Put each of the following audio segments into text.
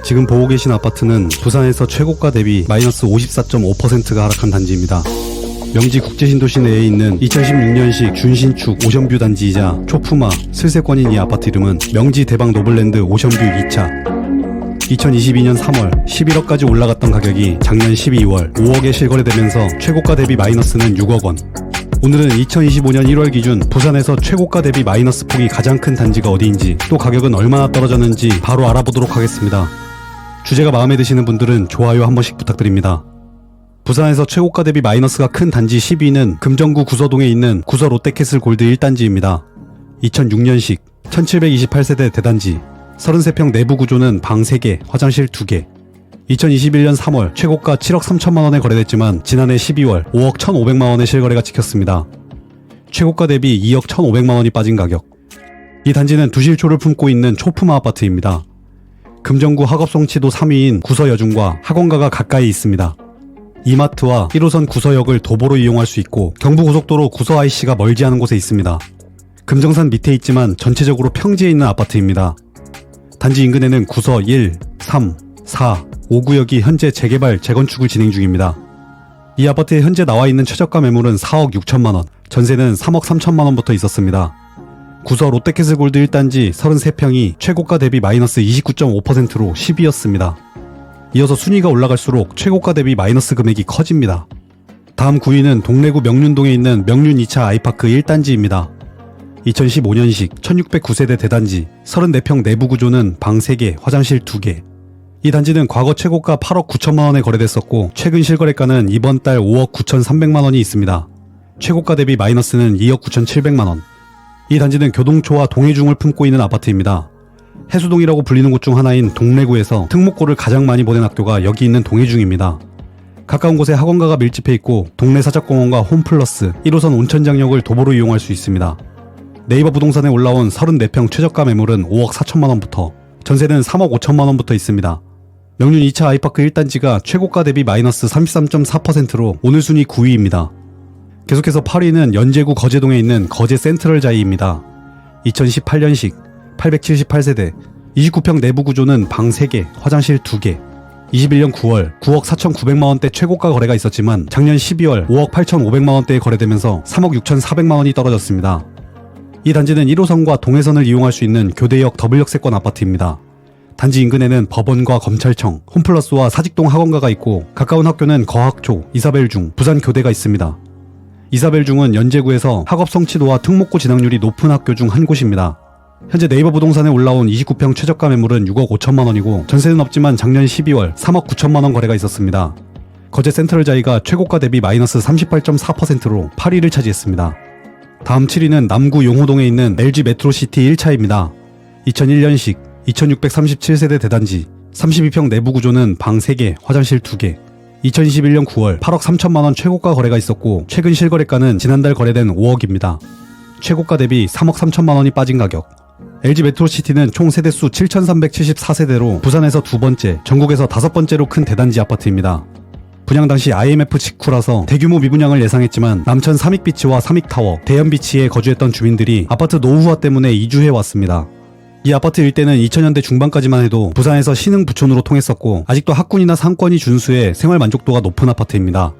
지금 보고 계신 아파트는 부산에서 최고가 대비 마이너스 54.5%가 하락한 단지입니다. 명지 국제신도시 내에 있는 2016년식 준신축 오션뷰 단지이자 초품화, 슬세권인 이 아파트 이름은 명지 대박 노블랜드 오션뷰 2차. 2022년 3월 11억까지 올라갔던 가격이 작년 12월 5억에 실거래되면서 최고가 대비 마이너스는 6억 원. 오늘은 2025년 1월 기준 부산에서 최고가 대비 마이너스 폭이 가장 큰 단지가 어디인지, 또 가격은 얼마나 떨어졌는지 바로 알아보도록 하겠습니다. 주제가 마음에 드시는 분들은 좋아요 한 번씩 부탁드립니다. 부산에서 최고가 대비 마이너스가 큰 단지 10위는 금정구 구서동에 있는 구서 롯데캐슬 골드 1단지입니다. 2006년식 1728세대 대단지, 33평 내부 구조는 방 3개, 화장실 2개. 2021년 3월 최고가 7억 3천만원에 거래됐지만 지난해 12월 5억 1,500만원의 실거래가 찍혔습니다. 최고가 대비 2억 1,500만원이 빠진 가격. 이 단지는 두실초를 품고 있는 초품화 아파트입니다. 금정구 학업성취도 3위인 구서여중과 학원가가 가까이 있습니다. 이마트와 1호선 구서역을 도보로 이용할 수 있고 경부고속도로 구서 IC가 멀지 않은 곳에 있습니다. 금정산 밑에 있지만 전체적으로 평지에 있는 아파트입니다. 단지 인근에는 구서 1, 3, 4, 5구역이 현재 재개발, 재건축을 진행 중입니다. 이 아파트에 현재 나와 있는 최저가 매물은 4억 6천만원, 전세는 3억 3천만원부터 있었습니다. 구서 롯데캐슬 골드 1단지 33평이 최고가 대비 마이너스 29.5%로 10위였습니다. 이어서 순위가 올라갈수록 최고가 대비 마이너스 금액이 커집니다. 다음 9위는 동래구 명륜동에 있는 명륜 2차 아이파크 1단지입니다. 2015년식 1609세대 대단지, 34평 내부 구조는 방 3개, 화장실 2개. 이 단지는 과거 최고가 8억 9천만원에 거래됐었고 최근 실거래가는 이번 달 5억 9,300만원이 있습니다. 최고가 대비 마이너스는 2억 9,700만원. 이 단지는 교동초와 동해중을 품고 있는 아파트입니다. 해수동이라고 불리는 곳 중 하나인 동래구에서 특목고를 가장 많이 보낸 학교가 여기 있는 동해중입니다. 가까운 곳에 학원가가 밀집해 있고 동래 사작공원과 홈플러스, 1호선 온천장역을 도보로 이용할 수 있습니다. 네이버 부동산에 올라온 34평 최저가 매물은 5억 4천만원부터, 전세는 3억 5천만원부터 있습니다. 명륜 2차 아이파크 1단지가 최고가 대비 마이너스 33.4%로 오늘 순위 9위입니다. 계속해서 8위는 연제구 거제동에 있는 거제 센트럴자이입니다. 2018년식 878세대, 29평 내부 구조는 방 3개, 화장실 2개. 21년 9월 9억 4,900만원대 최고가 거래가 있었지만 작년 12월 5억 8,500만원대에 거래되면서 3억 6,400만원이 떨어졌습니다. 이 단지는 1호선과 동해선을 이용할 수 있는 교대역 더블역세권 아파트입니다. 단지 인근에는 법원과 검찰청, 홈플러스와 사직동 학원가가 있고 가까운 학교는 거학초, 이사벨중, 부산교대가 있습니다. 이사벨중은 연제구에서 학업 성취도와 특목고 진학률이 높은 학교 중 한 곳입니다. 현재 네이버 부동산에 올라온 29평 최저가 매물은 6억 5천만원이고 전세는 없지만 작년 12월 3억 9천만원 거래가 있었습니다. 거제 센트럴자이가 최고가 대비 마이너스 38.4%로 8위를 차지했습니다. 다음 7위는 남구 용호동에 있는 LG 메트로시티 1차입니다. 2001년식 2637세대 대단지, 32평 내부 구조는 방 3개, 화장실 2개. 2021년 9월 8억 3천만원 최고가 거래가 있었고 최근 실거래가는 지난달 거래된 5억입니다. 최고가 대비 3억 3천만원이 빠진 가격. LG 메트로시티는 총 세대수 7,374세대로 부산에서 두 번째, 전국에서 다섯 번째로 큰 대단지 아파트입니다. 분양 당시 IMF 직후라서 대규모 미분양을 예상했지만 남천 삼익비치와 삼익타워, 대연비치에 거주했던 주민들이 아파트 노후화 때문에 이주해왔습니다. 이 아파트 일대는 2000년대 중반까지만 해도 부산에서 신흥 부촌으로 통했었고 아직도 학군이나 상권이 준수해 생활 만족도가 높은 아파트입니다.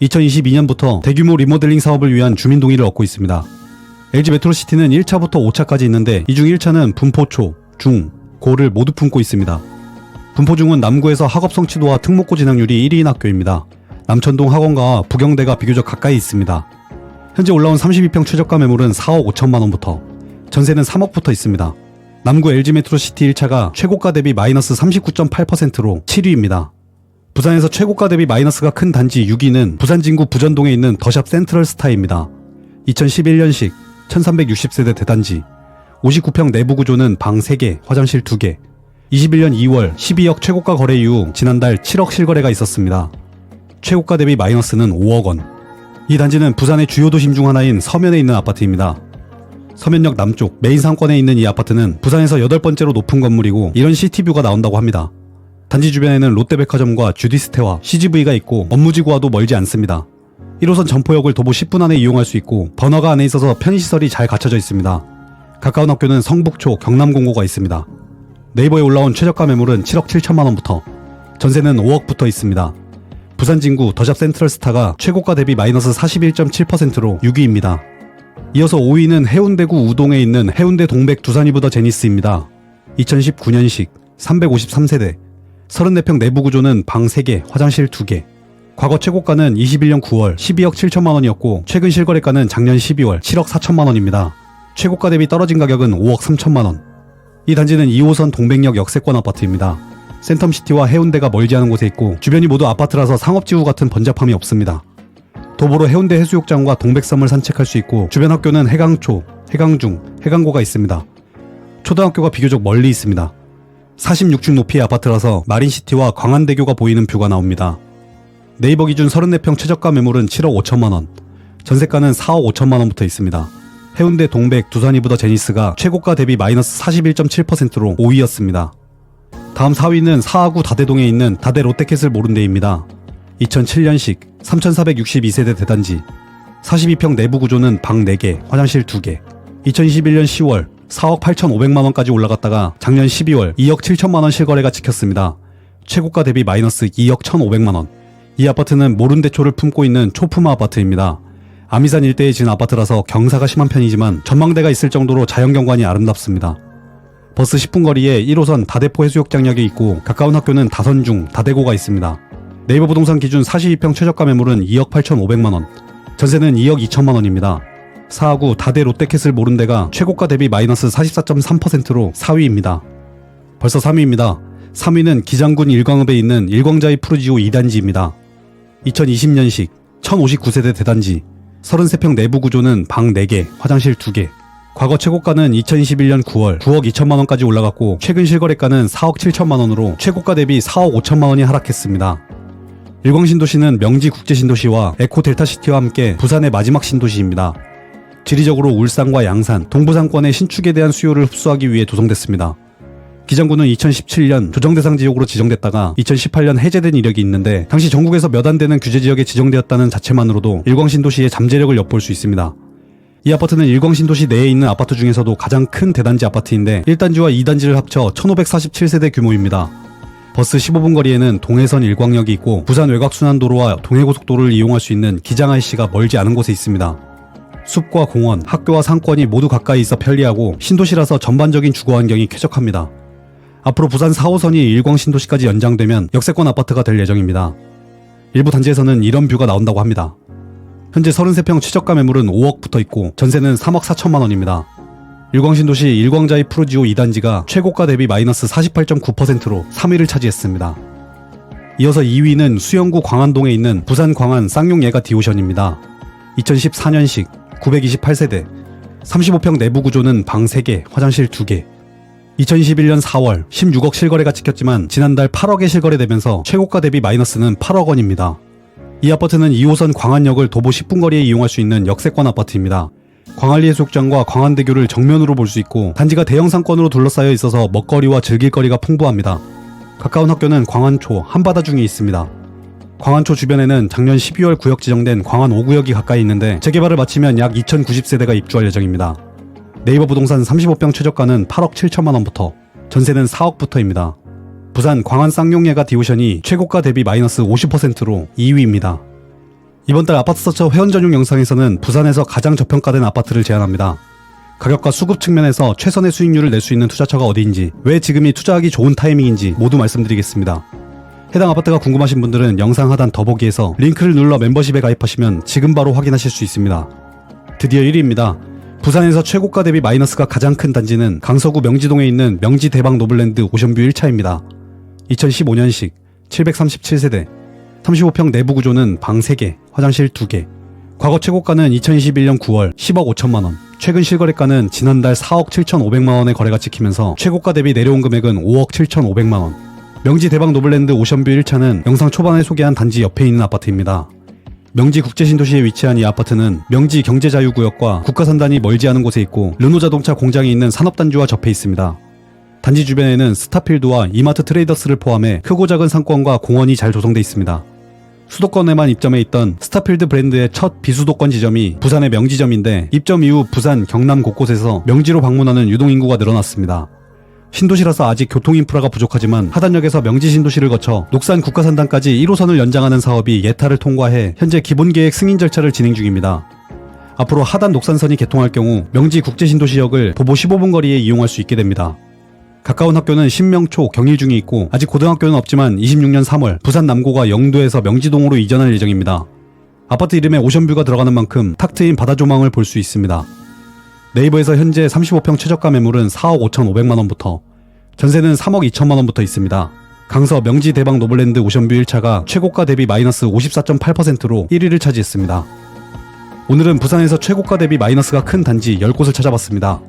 2022년부터 대규모 리모델링 사업을 위한 주민 동의를 얻고 있습니다. LG 메트로시티는 1차부터 5차까지 있는데 이 중 1차는 분포초, 중, 고를 모두 품고 있습니다. 분포중은 남구에서 학업 성취도와 특목고 진학률이 1위인 학교입니다. 남천동 학원가와 부경대가 비교적 가까이 있습니다. 현재 올라온 32평 최저가 매물은 4억 5천만원부터, 전세는 3억부터 있습니다. 남구 LG 메트로시티 1차가 최고가 대비 마이너스 39.8%로 7위입니다. 부산에서 최고가 대비 마이너스가 큰 단지 6위는 부산 진구 부전동에 있는 더샵 센트럴 스타입니다. 2011년식 1360세대 대단지, 59평 내부 구조는 방 3개, 화장실 2개. 21년 2월 12억 최고가 거래 이후 지난달 7억 실거래가 있었습니다. 최고가 대비 마이너스는 5억 원. 이 단지는 부산의 주요 도심 중 하나인 서면에 있는 아파트입니다. 서면역 남쪽 메인 상권에 있는 이 아파트는 부산에서 8번째로 높은 건물이고 이런 시티뷰가 나온다고 합니다. 단지 주변에는 롯데백화점과 주디스테와 CGV가 있고 업무지구와도 멀지 않습니다. 1호선 점포역을 도보 10분 안에 이용할 수 있고 번화가 안에 있어서 편의시설이 잘 갖춰져 있습니다. 가까운 학교는 성북초 경남공고가 있습니다. 네이버에 올라온 최저가 매물은 7억 7천만원부터, 전세는 5억부터 있습니다. 부산 진구 더샵 센트럴스타가 최고가 대비 마이너스 41.7%로 6위입니다. 이어서 5위는 해운대구 우동에 있는 해운대 동백 두산이브더 제니스입니다. 2019년식 353세대, 34평 내부 구조는 방 3개, 화장실 2개. 과거 최고가는 21년 9월 12억 7천만원이었고 최근 실거래가는 작년 12월 7억 4천만원입니다. 최고가 대비 떨어진 가격은 5억 3천만원. 이 단지는 2호선 동백역 역세권 아파트입니다. 센텀시티와 해운대가 멀지 않은 곳에 있고 주변이 모두 아파트라서 상업지구 같은 번잡함이 없습니다. 도보로 해운대 해수욕장과 동백섬을 산책할 수 있고 주변 학교는 해강초, 해강중, 해강고가 있습니다. 초등학교가 비교적 멀리 있습니다. 46층 높이의 아파트라서 마린시티와 광안대교가 보이는 뷰가 나옵니다. 네이버 기준 34평 최저가 매물은 7억 5천만원, 전세가는 4억 5천만원부터 있습니다. 해운대 동백 두산이브더 제니스가 최고가 대비 마이너스 41.7%로 5위였습니다. 다음 4위는 사하구 다대동에 있는 다대 롯데캐슬 모른데입니다. 2007년식 3462세대 대단지, 42평 내부 구조는 방 4개, 화장실 2개. 2021년 10월 4억 8,500만원까지 올라갔다가 작년 12월 2억 7천만원 실거래가 찍혔습니다. 최고가 대비 마이너스 2억 1,500만원. 이 아파트는 모른대초를 품고 있는 초품화 아파트입니다. 아미산 일대에 지은 아파트라서 경사가 심한 편이지만 전망대가 있을 정도로 자연경관이 아름답습니다. 버스 10분 거리에 1호선 다대포 해수욕장역이 있고 가까운 학교는 다선중, 다대고가 있습니다. 네이버 부동산 기준 42평 최저가 매물은 2억 8,500만원, 전세는 2억 2천만원입니다. 사하구 다대 롯데캐슬 모른데가 최고가 대비 마이너스 44.3%로 4위입니다. 벌써 3위입니다. 3위는 기장군 일광읍에 있는 일광자이 푸르지오 2단지입니다. 2020년식 1059세대 대단지, 33평 내부 구조는 방 4개, 화장실 2개. 과거 최고가는 2021년 9월 9억 2천만원까지 올라갔고 최근 실거래가는 4억 7천만원으로 최고가 대비 4억 5천만원이 하락했습니다. 일광신도시는 명지 국제신도시와 에코 델타시티와 함께 부산의 마지막 신도시입니다. 지리적으로 울산과 양산, 동부상권의 신축에 대한 수요를 흡수하기 위해 조성됐습니다. 기장군은 2017년 조정대상 지역으로 지정됐다가 2018년 해제된 이력이 있는데 당시 전국에서 몇 안 되는 규제지역에 지정되었다는 자체만으로도 일광신도시의 잠재력을 엿볼 수 있습니다. 이 아파트는 일광신도시 내에 있는 아파트 중에서도 가장 큰 대단지 아파트인데 1단지와 2단지를 합쳐 1547세대 규모입니다. 버스 15분 거리에는 동해선 일광역이 있고 부산 외곽순환도로와 동해고속도로를 이용할 수 있는 기장 IC가 멀지 않은 곳에 있습니다. 숲과 공원, 학교와 상권이 모두 가까이 있어 편리하고 신도시라서 전반적인 주거 환경이 쾌적합니다. 앞으로 부산 4호선이 일광신도시까지 연장되면 역세권 아파트가 될 예정입니다. 일부 단지에서는 이런 뷰가 나온다고 합니다. 현재 33평 최저가 매물은 5억 붙어 있고 전세는 3억 4천만원입니다. 일광신도시 일광자이 푸르지오 2단지가 최고가 대비 마이너스 48.9%로 3위를 차지했습니다. 이어서 2위는 수영구 광안동에 있는 부산 광안 쌍용예가 디오션입니다. 2014년식 928세대, 35평 내부 구조는 방 3개, 화장실 2개. 2021년 4월 16억 실거래가 찍혔지만 지난달 8억에 실거래되면서 최고가 대비 마이너스는 8억 원입니다. 이 아파트는 2호선 광안역을 도보 10분 거리에 이용할 수 있는 역세권 아파트입니다. 광안리 해수욕장과 광안대교를 정면으로 볼 수 있고 단지가 대형 상권으로 둘러싸여 있어서 먹거리와 즐길거리가 풍부합니다. 가까운 학교는 광안초, 한바다중이 있습니다. 광안초 주변에는 작년 12월 구역 지정된 광안 5구역이 가까이 있는데 재개발을 마치면 약 2090세대가 입주할 예정입니다. 네이버 부동산 35평 최저가는 8억 7천만원부터, 전세는 4억부터입니다. 부산 광안 쌍용예가 디오션이 최고가 대비 마이너스 50%로 2위입니다. 이번 달 아파트 서처 회원 전용 영상에서는 부산에서 가장 저평가된 아파트를 제안합니다. 가격과 수급 측면에서 최선의 수익률을 낼 수 있는 투자처가 어디인지, 왜 지금이 투자하기 좋은 타이밍인지 모두 말씀드리겠습니다. 해당 아파트가 궁금하신 분들은 영상 하단 더보기에서 링크를 눌러 멤버십에 가입하시면 지금 바로 확인하실 수 있습니다. 드디어 1위입니다. 부산에서 최고가 대비 마이너스가 가장 큰 단지는 강서구 명지동에 있는 명지 대박 노블랜드 오션뷰 1차입니다. 2015년식 737세대, 35평 내부 구조는 방 3개, 화장실 2개. 과거 최고가는 2021년 9월 10억 5천만원, 최근 실거래가는 지난달 4억 7,500만원의 거래가 찍히면서 최고가 대비 내려온 금액은 5억 7,500만원. 명지 대박 노블랜드 오션뷰 1차는 영상 초반에 소개한 단지 옆에 있는 아파트입니다. 명지 국제신도시에 위치한 이 아파트는 명지 경제자유구역과 국가산단이 멀지 않은 곳에 있고 르노자동차 공장이 있는 산업단지와 접해 있습니다. 단지 주변에는 스타필드와 이마트 트레이더스를 포함해 크고 작은 상권과 공원이 잘 조성돼 있습니다. 수도권에만 입점해 있던 스타필드 브랜드의 첫 비수도권 지점이 부산의 명지점인데 입점 이후 부산, 경남 곳곳에서 명지로 방문하는 유동인구가 늘어났습니다. 신도시라서 아직 교통 인프라가 부족하지만 하단역에서 명지 신도시를 거쳐 녹산 국가산단까지 1호선을 연장하는 사업이 예타를 통과해 현재 기본계획 승인 절차를 진행 중입니다. 앞으로 하단 녹산선이 개통할 경우 명지 국제신도시역을 도보 15분 거리에 이용할 수 있게 됩니다. 가까운 학교는 신명초, 경일중이 있고 아직 고등학교는 없지만 26년 3월 부산 남고가 영도에서 명지동으로 이전할 예정입니다. 아파트 이름에 오션뷰가 들어가는 만큼 탁 트인 바다 조망을 볼 수 있습니다. 네이버에서 현재 35평 최저가 매물은 4억 5,500만원부터 전세는 3억 2천만원부터 있습니다. 강서 명지 대박 노블랜드 오션뷰 1차가 최고가 대비 마이너스 54.8%로 1위를 차지했습니다. 오늘은 부산에서 최고가 대비 마이너스가 큰 단지 10곳을 찾아봤습니다.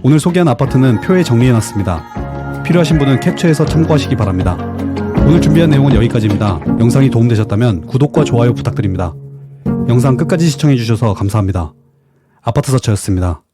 오늘 소개한 아파트는 표에 정리해놨습니다. 필요하신 분은 캡처해서 참고하시기 바랍니다. 오늘 준비한 내용은 여기까지입니다. 영상이 도움되셨다면 구독과 좋아요 부탁드립니다. 영상 끝까지 시청해주셔서 감사합니다. 아파트서처였습니다.